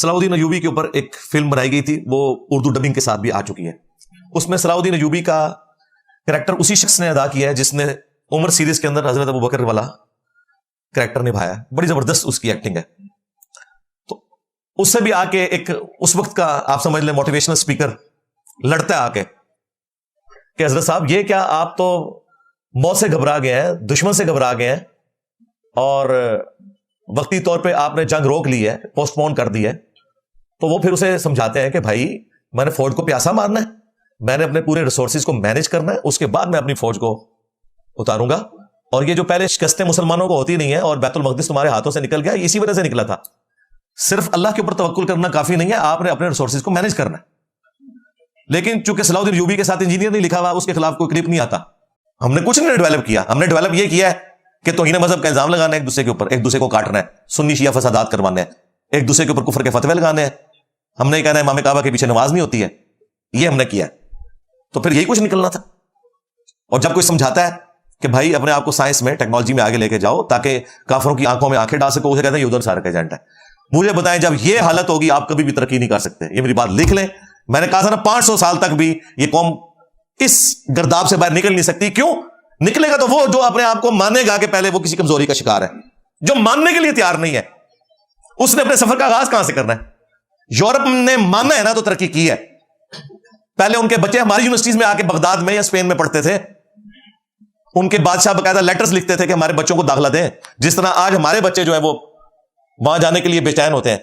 صلاح الدین ایوبی کے اوپر ایک فلم بنائی گئی تھی، وہ اردو ڈبنگ کے ساتھ بھی آ چکی ہے. اس میں صلاح الدین ایوبی کا کریکٹر اسی شخص نے ادا کیا ہے جس نے عمر سیریز کے اندر حضرت ابوبکر والا کریکٹر نبھایا. بڑی زبردست اس کی ایکٹنگ ہے. تو اس سے بھی آ کے ایک اس وقت کا آپ سمجھ لیں موٹیویشنل اسپیکر لڑتا ہے آ کے کہ حضرت صاحب یہ کیا، آپ تو موت سے گھبرا گئے ہیں، دشمن سے گھبرا گئے ہیں، اور وقتی طور پہ آپ نے جنگ روک لی ہے، پوسٹ پون کر دی ہے. تو وہ پھر اسے سمجھاتے ہیں کہ بھائی میں نے فوج کو پیاسا مارنا ہے، میں نے اپنے پورے ریسورسز کو مینج کرنا ہے، اس کے بعد میں اپنی فوج کو اتاروں گا. اور یہ جو پہلے شکستیں مسلمانوں کو ہوتی نہیں ہے اور بیت المقدس تمہارے ہاتھوں سے نکل گیا، اسی وجہ سے نکلا تھا. صرف اللہ کے اوپر توکل کرنا کافی نہیں ہے، آپ نے اپنے ریسورسز کو مینج کرنا ہے. لیکن چونکہ صلاح الدین ایوبی کے ساتھ انجینئر نہیں لکھا ہوا، اس کے خلاف کوئی کلپ نہیں آتا. ہم نے کچھ نہیں ڈیولپ کیا، ہم نے ڈیولپ یہ کیا ہے کہ توہین مذہب کا الزام لگانا ہے ایک دوسرے کے اوپر، ایک دوسرے کو کاٹنا ہے، سنی شیعہ فسادات کروانے ہیں، ایک دوسرے کے اوپر کفر کے فتوے لگانے ہیں. ہم نے کہنا ہے امام کعبہ کے پیچھے نماز نہیں ہوتی ہے، یہ ہم نے کیا. تو پھر یہی کچھ نکلنا تھا. اور جب کوئی سمجھاتا ہے کہ بھائی اپنے آپ کو سائنس میں، ٹیکنالوجی میں آگے لے کے جاؤ تاکہ کافروں کی آنکھوں میں آنکھیں ڈال سکو، اسے کہتے ہیں یہ ادھر سارا کا ایجنٹ ہے. مجھے بتائیں جب یہ حالت ہوگی آپ کبھی بھی ترقی نہیں کر سکتے. یہ میری بات لکھ لیں. میں نے کہا تھا نا 500 سال تک بھی یہ قوم اس گرداب سے باہر نکل نہیں سکتی. کیوں نکلے گا؟ تو وہ جو اپنے آپ کو مانے گا کہ پہلے وہ کسی کمزوری کا شکار ہے، جو ماننے کے لیے تیار نہیں ہے، اس نے اپنے سفر کا آغاز کہاں سے کرنا ہے؟ یورپ نے مانا ہے نا تو ترقی کی ہے. پہلے ان کے بچے ہماری یونیورسٹیز میں آ کے بغداد میں یا اسپین میں پڑھتے تھے، ان کے بادشاہ باقاعدہ لیٹرز لکھتے تھے کہ ہمارے بچوں کو داخلہ دیں. جس طرح آج ہمارے بچے جو ہیں وہ وہاں جانے کے لیے بے چین ہوتے ہیں.